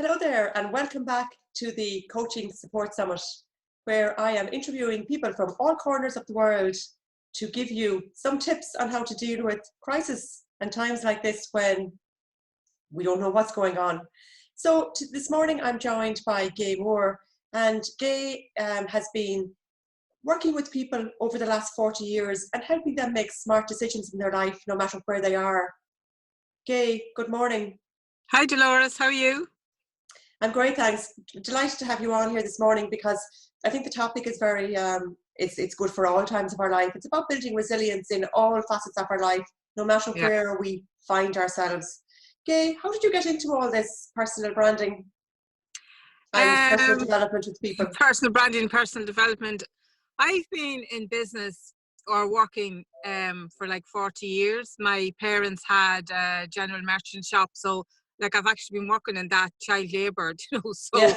Hello there, and welcome back to the Coaching Support Summit, where I am interviewing people from all corners of the world to give you some tips on how to deal with crisis and times like this when we don't know what's going on. So this morning I'm joined by Gaye, and Gaye has been working with people over the last 40 years and helping them make smart decisions in their life, no matter where they are. Gaye, good morning. Hi Dolores, how are you? I'm great, thanks. Delighted to have you on here this morning because I think the topic is very, it's good for all times of our life. It's about building resilience in all facets of our life, no matter where we find ourselves. Gaye, how did you get into all this personal branding and personal development with people? Personal branding, personal development. I've been in business or working for like 40 years. My parents had a general merchant shop, so like I've actually been working in that, child labour, so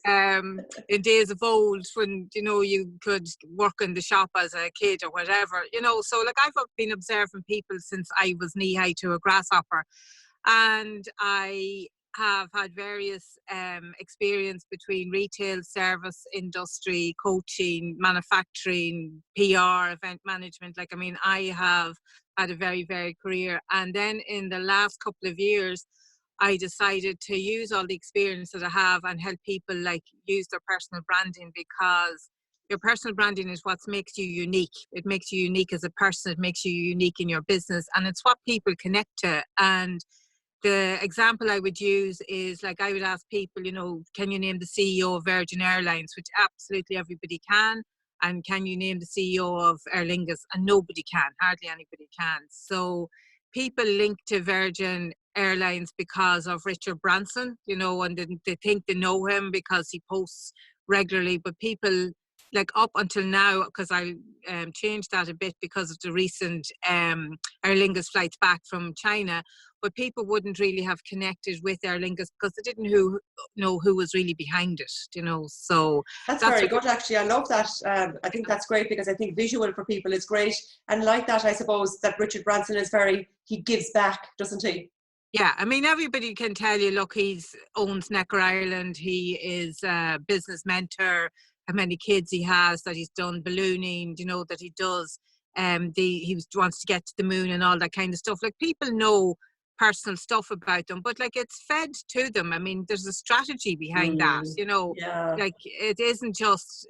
in days of old when, you could work in the shop as a kid or whatever, so like I've been observing people since I was knee high to a grasshopper, and I have had various experience between retail, service, industry, coaching, manufacturing, PR, event management. I have had a very varied career. And then in the last couple of years, I decided to use all the experience that I have and help people use their personal branding, because your personal branding is what makes you unique. It makes you unique as a person. It makes you unique in your business, and it's what people connect to. And the example I would use is I would ask people, can you name the CEO of Virgin Airlines, which absolutely everybody can. And can you name the CEO of Aer Lingus? And nobody can, hardly anybody can. So people link to Virgin Airlines because of Richard Branson, and they think they know him because he posts regularly. But people, up until now, because I changed that a bit because of the recent Aer Lingus flights back from China, but people wouldn't really have connected with Aer Lingus because they didn't know who was really behind it, so that's very good. Actually, I love that. I think that's great because I think visual for people is great, and like that, I suppose that Richard Branson is he gives back, doesn't he? Yeah, everybody can tell you, look, owns Necker Ireland, he is a business mentor, how many kids he has, that he's done ballooning, that he does, he wants to get to the moon and all that kind of stuff. People know personal stuff about them, but it's fed to them. There's a strategy behind that, it isn't just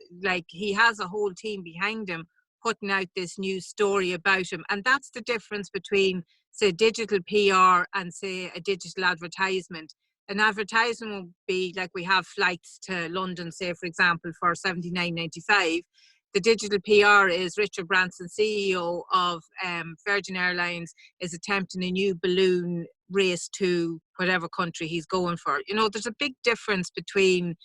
he has a whole team behind him putting out this new story about him. And that's the difference between, say, digital PR and, say, a digital advertisement. An advertisement will be we have flights to London, say, for example, for $79.95. The digital PR is Richard Branson, CEO of Virgin Airlines, is attempting a new balloon race to whatever country he's going for. There's a big difference between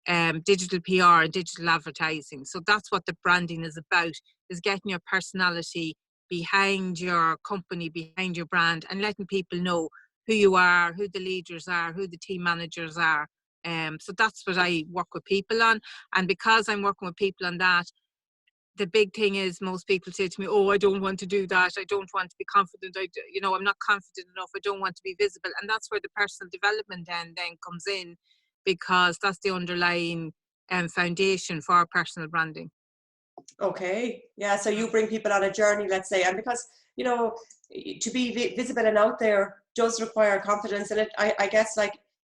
digital PR and digital advertising. So that's what the branding is about, is getting your personality behind your company, behind your brand, and letting people know who you are, who the leaders are, who the team managers are. So that's what I work with people on. And because I'm working with people on that, the big thing is most people say to me, oh, I don't want to do that. I don't want to be confident. I'm not confident enough. I don't want to be visible. And that's where the personal development then comes in, because that's the underlying foundation for personal branding. Okay. Yeah. So you bring people on a journey, let's say, and because, to be visible and out there does require confidence. And I guess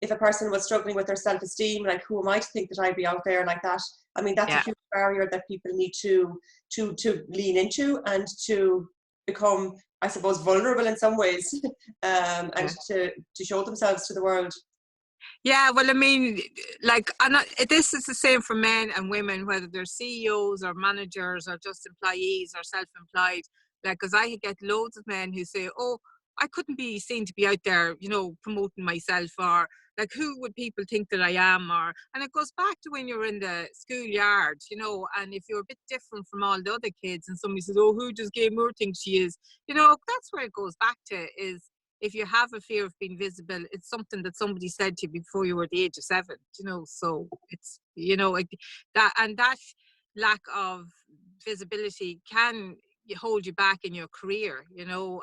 if a person was struggling with their self-esteem, who am I to think that I'd be out there like that? That's a huge barrier that people need to lean into and to become, I suppose, vulnerable in some ways, and to show themselves to the world. Yeah, well, this is the same for men and women, whether they're CEOs or managers or just employees or self-employed. Because I get loads of men who say, oh, I couldn't be seen to be out there, promoting myself, or who would people think that I am? And it goes back to when you're in the schoolyard, and if you're a bit different from all the other kids and somebody says, oh, who does Gaye Moore think she is? That's where it goes back to, is if you have a fear of being visible, it's something that somebody said to you before you were the age of 7, so it's, that lack of visibility can hold you back in your career,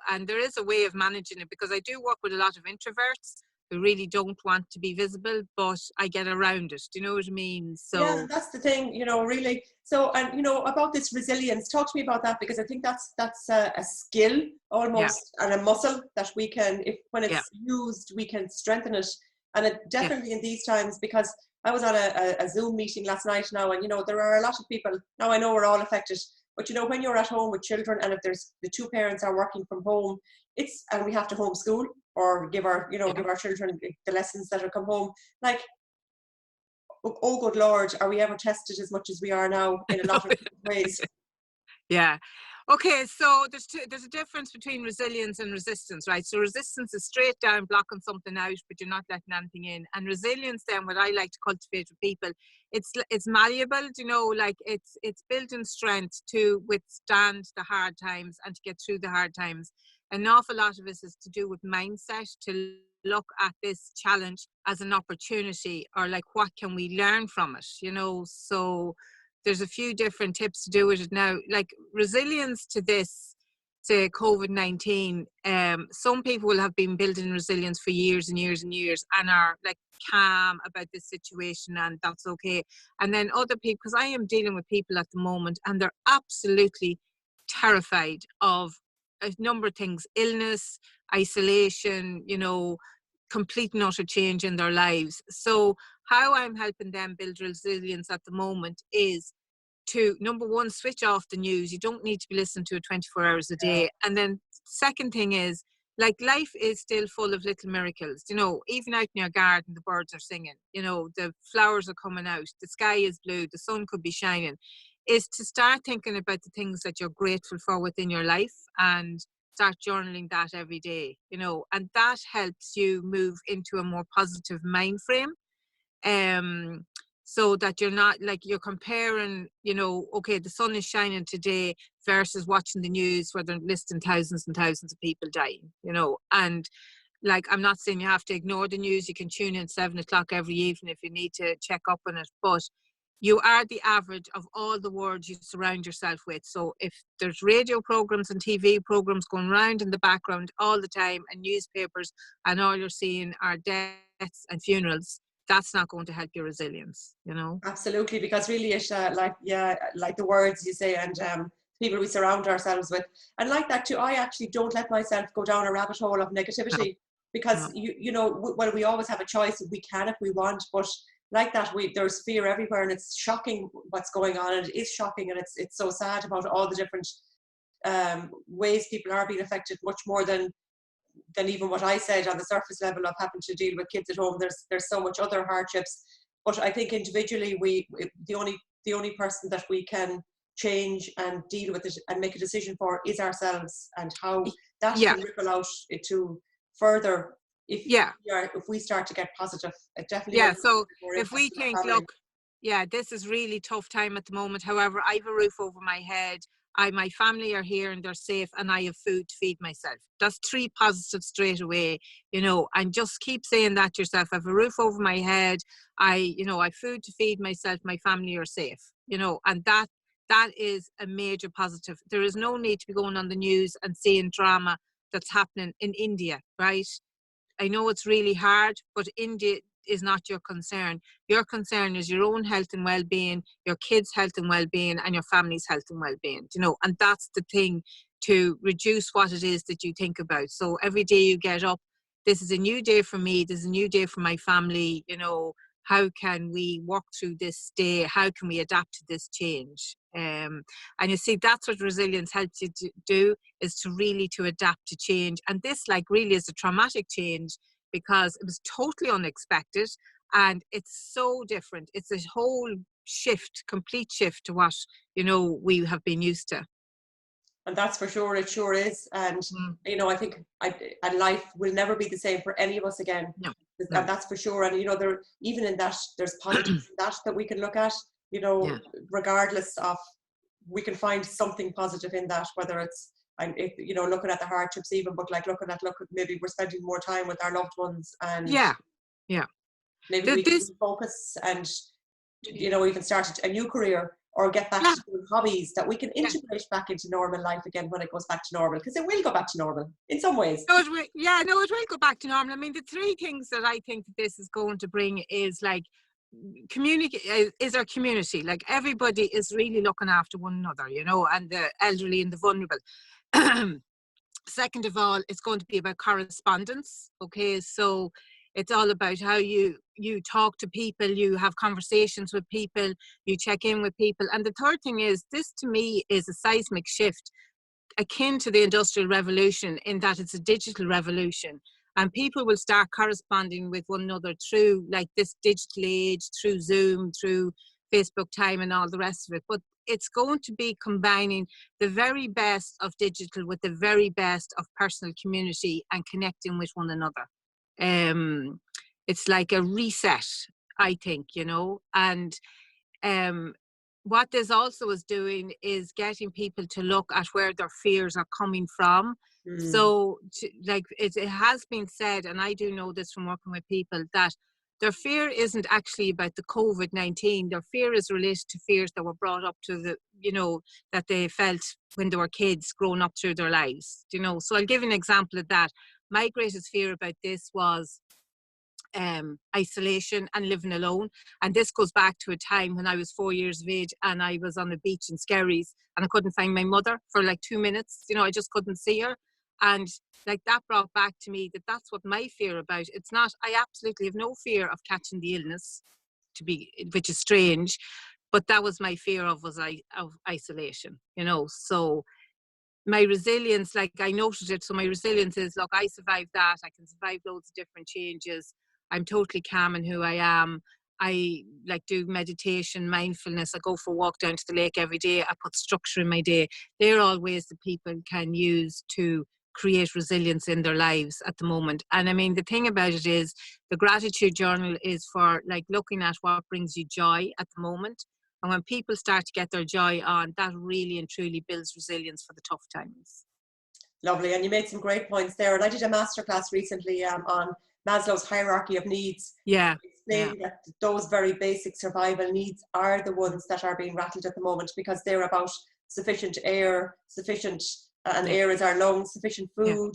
and there is a way of managing it, because I do work with a lot of introverts I really don't want to be visible, but I get around it. Do you know what I mean? Yeah, So that's the thing, you know, really. So, and you know, about this resilience, talk to me about that, because I think that's a skill yeah, almost, and a muscle that we can, if when yeah, it's used, we can strengthen it. And it yeah, definitely in these times, because I was on a Zoom meeting last night now, and you know, there are a lot of people now. I know we're all affected, but you know, when you're at home with children, and if there's the two parents are working from home, it's, and we have to homeschool or give our, you know, yeah. give our children the lessons that are come home, like, oh good Lord, are we ever tested as much as we are now in a lot of ways? Yeah. Okay, so there's a difference between resilience and resistance, right? So resistance is straight down blocking something out, but you're not letting anything in. And resilience, then, what I like to cultivate with people, it's malleable, you know, like it's building strength to withstand the hard times and to get through the hard times. An awful lot of this is to do with mindset, to look at this challenge as an opportunity, or like, what can we learn from it, you know? So there's a few different tips to do with it now, like resilience to this, to COVID-19. Some people will have been building resilience for years and years and years, and are like calm about this situation, and that's okay. And then other people, because I am dealing with people at the moment, and they're absolutely terrified of a number of things: illness, isolation, you know, complete and utter change in their lives. So how I'm helping them build resilience at the moment is to, number one, switch off the news. You don't need to be listening to it 24 hours a Yeah, day. And then second thing is, like, life is still full of little miracles. You know, even out in your garden, the birds are singing, you know, the flowers are coming out, the sky is blue, the sun could be shining. Is to start thinking about the things that you're grateful for within your life, and start journaling that every day, you know, and that helps you move into a more positive mind frame. um so that you're not like, you're comparing, you know, okay, the sun is shining today versus watching the news where they're listing thousands and thousands of people dying, you know. And like, I'm not saying you have to ignore the news. You can tune in 7 o'clock every evening if you need to check up on it, but you are the average of all the words you surround yourself with. So if there's radio programs and TV programs going around in the background all the time, and newspapers, and all you're seeing are deaths and funerals, that's not going to help your resilience, you know? absolutely. Because really, it like, yeah, like the words you say, and people we surround ourselves with, and like that too. I actually don't let myself go down a rabbit hole of No, negativity, because no. you know, well, we always have a choice. We can if we want, but like that, there's fear everywhere, and it's shocking what's going on, and it is shocking, and it's so sad about all the different ways people are being affected, much more than even what I said on the surface level of having to deal with kids at home. There's so much other hardships, but I think individually, the only person that we can change and deal with it and make a decision for is ourselves, and how that Yeah, can ripple out to further, if yeah. if we start to get positive. It definitely will Yeah, have so a more if impact we on think, our family. look, yeah, this is really tough time at the moment. However, I have a roof over my head. My family are here and they're safe, and I have food to feed myself. That's three positives straight away, you know. And just keep saying that to yourself. I have a roof over my head. You know, I have food to feed myself. My family are safe, you know, and that is a major positive. There is no need to be going on the news and seeing drama that's happening in India, right? I know it's really hard, but India is not your concern. Your concern is your own health and well-being, your kids' health and well-being, and your family's health and well-being. You know, and that's the thing, to reduce what it is that you think about. So every day you get up, this is a new day for me. This is a new day for my family. You know, how can we work through this day? How can we adapt to this change? And you see, that's what resilience helps you to do, is to really to adapt to change. And this, like, really is a traumatic change, because it was totally unexpected, and it's so different. It's a whole shift, complete shift to what, you know, we have been used to. And that's for sure. It sure is. And Mm, you know, I think and life will never be the same for any of us again, no, and no, that's for sure. And you know, there, even in that, there's positives in that we can look at, you yeah, know, regardless of, we can find something positive in that, whether it's, and if, you know, looking at the hardships even, but like looking at, look, maybe we're spending more time with our loved ones, and yeah, yeah. maybe we can This, refocus, and you know, even start a new career. or get back Yeah, to doing hobbies that we can yeah. integrate back into normal life again when it goes back to normal, because it will go back to normal in some ways. No, it will, yeah, no, it will go back to normal. I mean, the three things that I think that this is going to bring is like community, is our community. Like everybody is really looking after one another, you know, and the elderly and the vulnerable. Second of all, it's going to be about correspondence. Okay, so it's all about how you talk to people, you have conversations with people, you check in with people. And the third thing is, this to me is a seismic shift akin to the Industrial Revolution, in that it's a digital revolution, and people will start corresponding with one another through like this digital age, through Zoom, through Facebook time and all the rest of it. But it's going to be combining the very best of digital with the very best of personal community and connecting with one another. It's like a reset, I think, you know. And um, what this also is doing is getting people to look at where their fears are coming from. So like it has been said, and I do know this from working with people, that their fear isn't actually about the COVID-19. Their fear is related to fears that were brought up to the, you know, that they felt when they were kids growing up through their lives, you know. So I'll give you an example of that. My greatest fear about this was isolation and living alone. And this goes back to a time when I was 4 years of age and I was on a beach in Skerries and I couldn't find my mother for like 2 minutes. You know, I just couldn't see her. And like that brought back to me that that's what my fear about. It's not, I absolutely have no fear of catching the illness, which is strange, but that was my fear of isolation, you know. So my resilience, like I noted it, so my resilience is, look, I survived that. I can survive loads of different changes. I'm totally calm in who I am. I like do meditation, mindfulness. I go for a walk down to the lake every day. I put structure in my day. They're all ways that people can use to create resilience in their lives at the moment. And I mean, the thing about it is the gratitude journal is for like looking at what brings you joy at the moment. And when people start to get their joy on, that really and truly builds resilience for the tough times. Lovely. And you made some great points there. And I did a masterclass recently on Maslow's hierarchy of needs. Yeah. Explaining that those very basic survival needs are the ones that are being rattled at the moment, because they're about sufficient air, and air is our lungs, sufficient food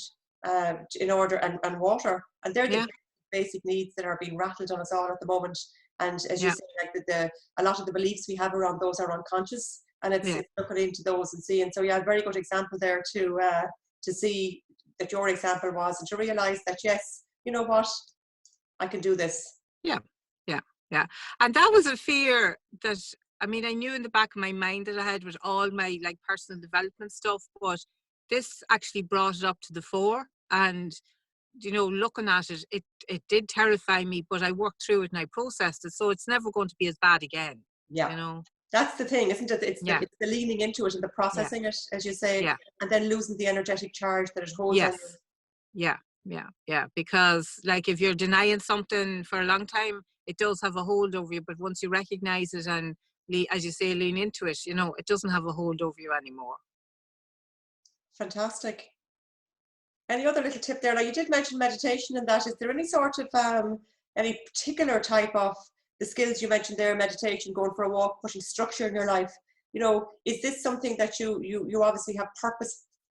in order, and water. And they're the basic needs that are being rattled on us all at the moment. And as you say, like a lot of the beliefs we have around those are unconscious, and it's looking into those and seeing. So yeah, a very good example there to see that your example was, and to realize that, yes, you know what, I can do this. Yeah. And that was a fear that, I mean, I knew in the back of my mind that I had with all my like personal development stuff, but this actually brought it up to the fore. And, you know, looking at it, it did terrify me, but I worked through it and I processed it. So it's never going to be as bad again. Yeah. You know? That's the thing, isn't it? It's the leaning into it and the processing it, as you say, and then losing the energetic charge that it holds on you. Yeah. Because like if you're denying something for a long time, it does have a hold over you. But once you recognize it and, as you say, lean into it, you know, it doesn't have a hold over you anymore. Fantastic. Any other little tip there? Now, you did mention meditation and that. Is there any sort of any particular type of the skills you mentioned there, meditation, going for a walk, putting structure in your life? You know, is this something that you obviously have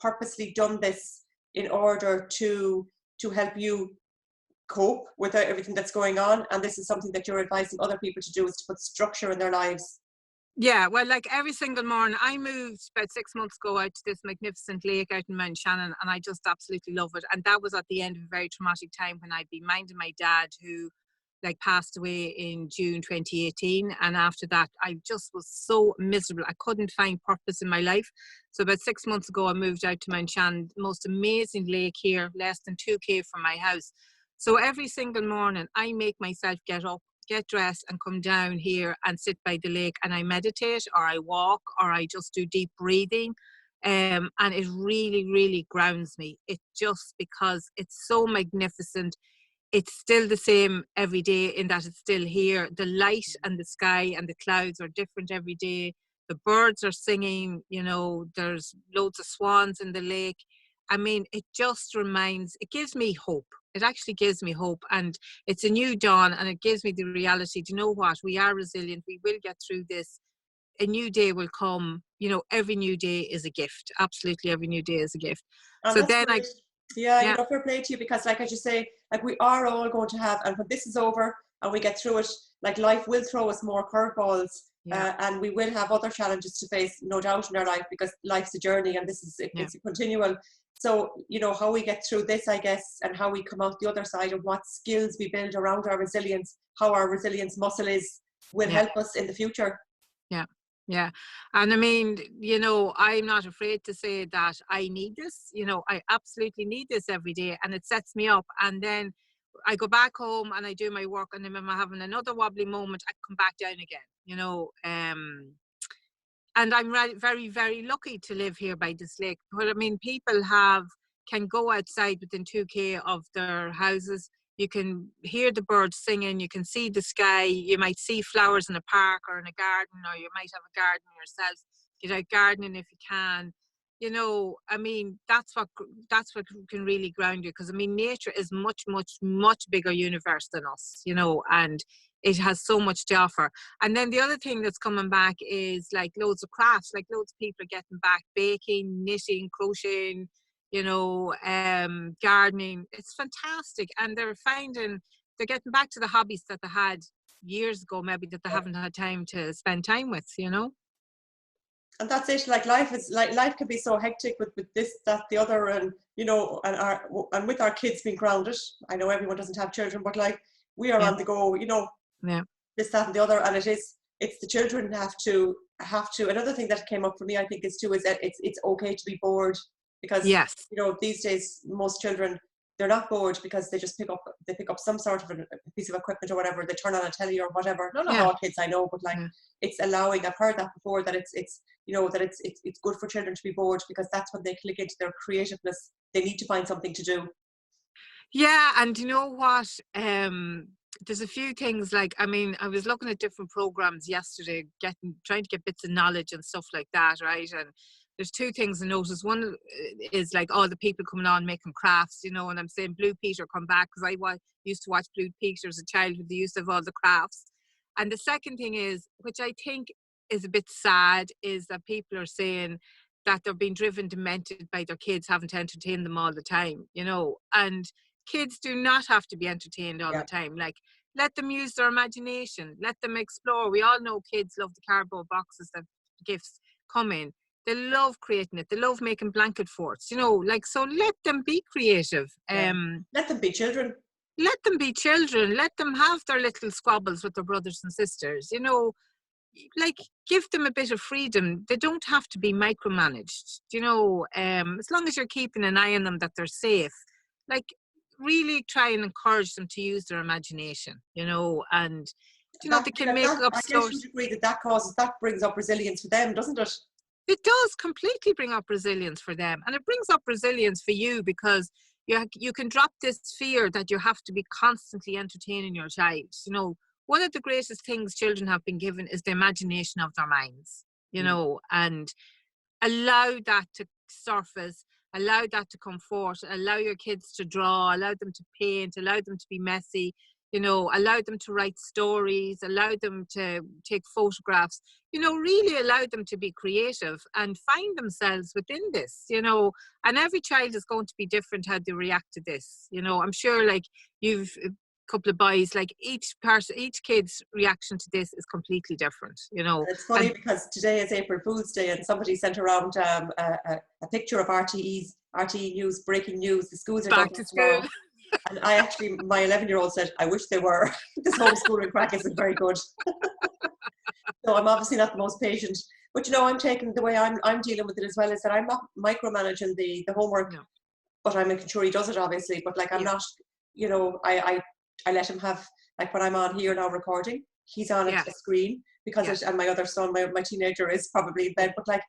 purposely done this in order to help you cope with everything that's going on, and this is something that you're advising other people to do, is to put structure in their lives? Yeah, well, like every single morning, I moved about 6 months ago out to this magnificent lake out in Mount Shannon, and I just absolutely love it. And that was at the end of a very traumatic time when I'd been minding my dad, who like passed away in June 2018. And after that, I just was so miserable. I couldn't find purpose in my life. So about 6 months ago, I moved out to Mount Shannon, the most amazing lake here, less than 2k from my house. So every single morning, I make myself get up, get dressed and come down here and sit by the lake, and I meditate, or I walk, or I just do deep breathing. And it really, really grounds me. It just, because it's so magnificent. It's still the same every day in that it's still here. The light and the sky and the clouds are different every day. The birds are singing, you know, there's loads of swans in the lake. I mean, it gives me hope. It actually gives me hope, and it's a new dawn, and it gives me the reality. Do you know what? We are resilient. We will get through this. a new day will come. You know, every new day is a gift. Absolutely, every new day is a gift. And So that's then great. Yeah, you yeah, know, fair play to you, because like as you say, like we are all going to have, and when this is over and we get through it, like life will throw us more curveballs, yeah, and we will have other challenges to face, no doubt, in our life, because life's a journey and this is yeah, it's a continual. So, you know, how we get through this, I guess, and how we come out the other side, and what skills we build around our resilience, how our resilience muscle is, will yeah. help us in the future. Yeah, yeah. And I mean, you know, I'm not afraid to say that I need this. You know, I absolutely need this every day, and it sets me up. And then I go back home and I do my work, and then when I'm having another wobbly moment, I come back down again. You know, and I'm very, very lucky to live here by this lake. But I mean, people can go outside within 2K of their houses. You can hear the birds singing. You can see the sky. You might see flowers in a park or in a garden, or you might have a garden yourself. Get out gardening if you can. You know, I mean, that's what can really ground you. Because I mean, nature is much, much, much bigger universe than us. You know, and it has so much to offer. And then the other thing that's coming back is like loads of crafts. Like loads of people are getting back baking, knitting, crocheting, you know, gardening. It's fantastic. And they're getting back to the hobbies that they had years ago, maybe, that they haven't had time to spend time with, you know. And that's it. Like life can be so hectic with this, that, the other, and you know, and with our kids being grounded. I know everyone doesn't have children, but like we are Yeah, on the go, you know, yeah, this, that, and the other, and it's the children have to. Another thing that came up for me, I think, is that it's okay to be bored, because yes, you know, these days most children, they're not bored because they just pick up some sort of a piece of equipment or whatever, they turn on a telly or whatever. Not yeah, all kids, I know, but like yeah. it's allowing. I've heard that before, that it's you know, that it's good for children to be bored, because that's when they click into their creativeness. They need to find something to do. Yeah, and you know what? There's a few things, like, I mean, I was looking at different programs yesterday, trying to get bits of knowledge and stuff like that, right? And there's two things I noticed. One is like all the people coming on making crafts, you know, and I'm saying Blue Peter come back, because used to watch Blue Peter as a child with the use of all the crafts. And the second thing is, which I think is a bit sad, is that people are saying that they're being driven demented by their kids having to entertain them all the time, you know. And kids do not have to be entertained all the Yeah. time. Like, let them use their imagination, let them explore. We all know kids love the cardboard boxes that gifts come in. They love creating it. They love making blanket forts, you know, like, so let them be creative. Yeah. Let them be children. Let them be children. Let them have their little squabbles with their brothers and sisters, you know, like, give them a bit of freedom. They don't have to be micromanaged, you know, as long as you're keeping an eye on them, that they're safe. Like, really try and encourage them to use their imagination, you know, and you know, they can make up I guess stories. you'd agree that brings up resilience for them, doesn't it? It does completely bring up resilience for them, and it brings up resilience for you, because you can drop this fear that you have to be constantly entertaining your child. You know, one of the greatest things children have been given is the imagination of their minds, you know, and allow that to surface, allow that to come forth, allow your kids to draw, allow them to paint, allow them to be messy, you know, allow them to write stories, allow them to take photographs, you know, really allow them to be creative and find themselves within this, you know. And every child is going to be different how they react to this, you know. I'm sure, like, you've a couple of boys, like, each kid's reaction to this is completely different, you know. And it's funny, And because today is April Fool's Day, and somebody sent around a picture of RTE News, breaking news. The schools are done back to school. tomorrow. And my 11-year-old said, I wish they were. This homeschooling crack isn't very good. So I'm obviously not the most patient. But you know, I'm taking the way I'm dealing with it as well, is that I'm not micromanaging the homework, No. but I'm making sure he does it, obviously. But like, I'm Yeah. not, you know, I let him have, like, when I'm on here now recording, he's on Yeah. a screen, because Yeah. and my other son, my teenager, is probably in bed. But like,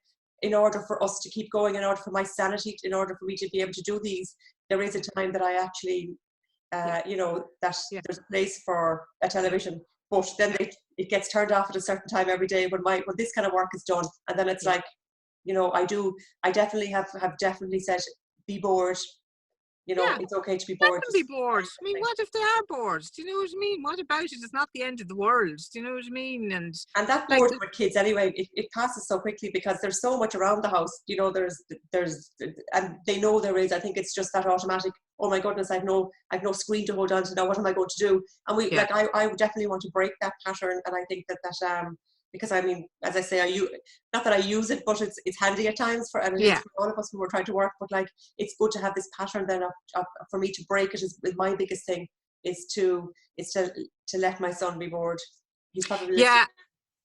in order for us to keep going, in order for my sanity, in order for me to be able to do these, there is a time that I actually, you know, that Yeah. there's a place for a television, but then it gets turned off at a certain time every day when this kind of work is done, and then it's Yeah. like, you know, I definitely have definitely said, be bored, You know, Yeah. it's okay to be Let bored. them be bored. I mean, what if they are bored? Do you know what I mean? What about it? It's not the end of the world. Do you know what I mean? And that Like, boredom with kids anyway, it passes so quickly because there's so much around the house. You know, there's, and they know there is. I think it's just that automatic. Oh my goodness, I've no screen to hold on to now. What am I going to do? And we, yeah, like, I would definitely want to break that pattern. And I think that because I mean, as I say, not that I use it, but it's handy at times and it is yeah, for all of us who are trying to work. But like, it's good to have this pattern then for me to break it is my biggest thing is to let my son be bored. He's probably listening. yeah.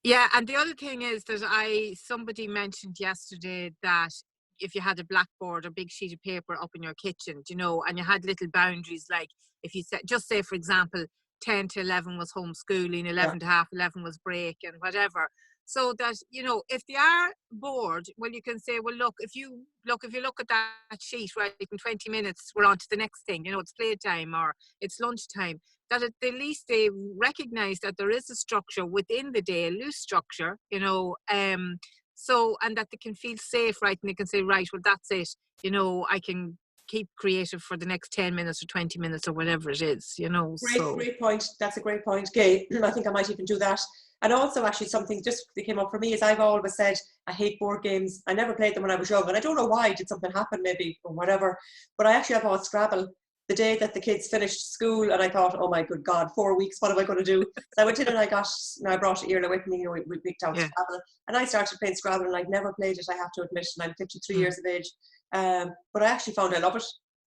Yeah, and the other thing is that somebody mentioned yesterday that if you had a blackboard or big sheet of paper up in your kitchen, you know, and you had little boundaries, like if you said, just say for example, 10 to 11 was homeschooling, Yeah. 11 to half 11 was break, and whatever. So that, you know, if they are bored, well, you can say, well, look, if you look at that sheet, right, in 20 minutes, we're on to the next thing, you know, it's playtime or it's lunchtime. That at the least they recognize that there is a structure within the day, a loose structure, you know, so, and that they can feel safe, right, and they can say, right, well, that's it, you know, I can keep creative for the next 10 minutes or 20 minutes or whatever it is, you know. So Great point. That's a great point, Gaye. I think I might even do that. And also, actually, something just that came up for me is I've always said I hate board games. I never played them when I was young, and I don't know why. Did something happen, maybe, or whatever? But I actually have bought Scrabble the day that the kids finished school, and I thought, oh my good God, 4 weeks, what am I going to do? So I went in and I brought Irla with me. You know, we picked out yeah, Scrabble, and I started playing Scrabble, and I'd never played it. I have to admit, and I'm 53 mm, years of age. But I actually found I love it.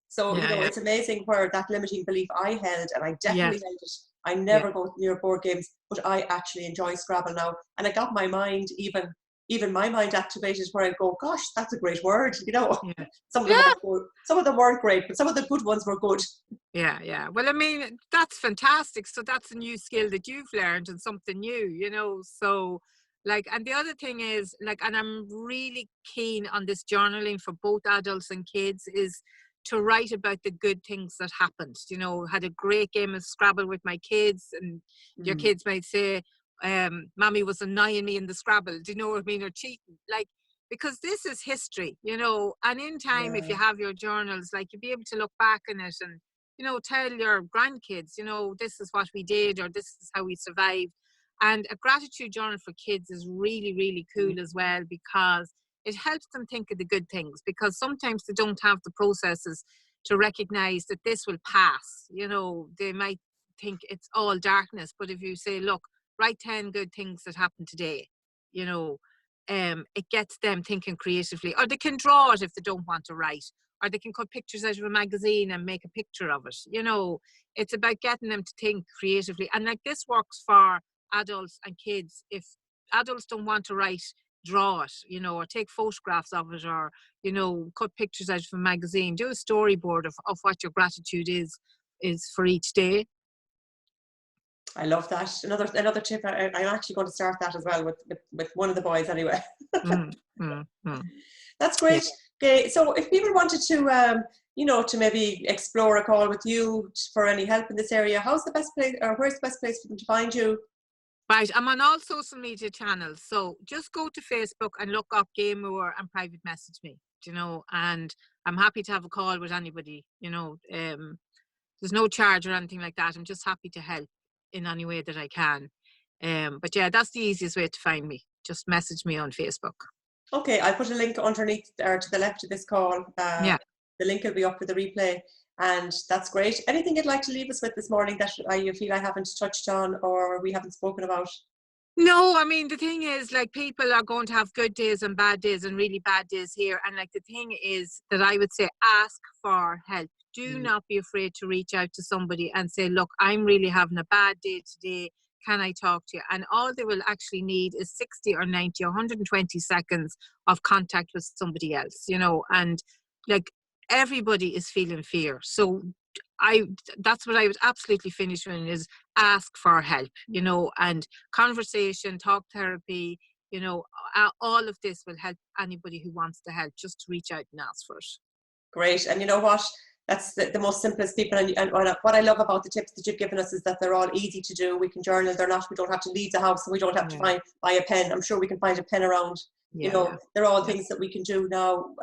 So, you yeah, know, yeah, it's amazing where that limiting belief I held, and I yeah, definitely held it. I yeah, never go near board games, but I actually enjoy Scrabble now. And I got my mind, even my mind activated where I go, gosh, that's a great word. You know, yeah. some of them Yeah, weren't good. Some of them weren't great, but some of the good ones were good. yeah, yeah. Well, I mean, that's fantastic. So that's a new skill that you've learned and something new, you know. So, like, and the other thing is, like, and I'm really keen on this journaling for both adults and kids is to write about the good things that happened. You know, had a great game of Scrabble with my kids, and your Mm. kids might say, Mommy was annoying me in the Scrabble. Do you know what I mean? Or cheating. Like, because this is history, you know, and in time, if you Yeah. have your journals, like, you'll be able to look back on it and, you know, tell your grandkids, you know, this is what we did or this is how we survived. And a gratitude journal for kids is really, really Mm. cool as well because it helps them think of the good things because sometimes they don't have the processes to recognize that this will pass. You know, they might think it's all darkness, but if you say, look, write 10 good things that happened today, you know, it gets them thinking creatively, or they can draw it if they don't want to write, or they can cut pictures out of a magazine and make a picture of it. You know, it's about getting them to think creatively. And like this works for adults and kids. If adults don't want to write, draw it, you know, or take photographs of it, or, you know, cut pictures out of a magazine, do a storyboard of what your gratitude is for each day. I love that. Another tip. I'm actually going to start that as well with one of the boys anyway. Mm, mm, mm. That's Yeah. great. Okay, so if people wanted to, you know, to maybe explore a call with you for any help in this area, how's the best place, or where's the best place for them to find you? Right, I'm on all social media channels, so just go to Facebook and look up Gaye Moore and private message me, you know, and I'm happy to have a call with anybody, you know. There's no charge or anything like that. I'm just happy to help in any way that I can. But yeah, that's the easiest way to find me. Just message me on Facebook. Okay, I'll put a link underneath or to the left of this call. Yeah. The link will be up for the replay, and that's great. Anything you'd like to leave us with this morning that you feel I haven't touched on or we haven't spoken about? No, I mean, the thing is, like, people are going to have good days and bad days and really bad days here. And, like, the thing is that I would say ask for help. Do Mm. not be afraid to reach out to somebody and say, look, I'm really having a bad day today. Can I talk to you? And all they will actually need is 60 or 90 or 120 seconds of contact with somebody else, you know. And, like, everybody is feeling fear. So that's what I would absolutely finish with is ask for help, you know, and conversation, talk therapy, you know, all of this will help anybody who wants to help, just to reach out and ask for it. Great. And you know what? That's the most simplest people. And what I love about the tips that you've given us is that they're all easy to do. We can journal. We don't have to leave the house, and we don't have to Yeah, buy a pen. I'm sure we can find a pen around. You yeah, know, yeah, they're all yeah. things that we can do now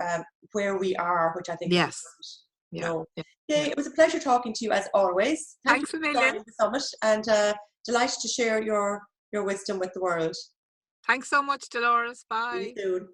where we are, which I think is Yes, important. Yeah. No. Yeah. Yeah, it was a pleasure talking to you as always. Thank Thanks you a for million. joining the summit, and delighted to share your wisdom with the world. Thanks so much, Dolores. See you Bye. soon.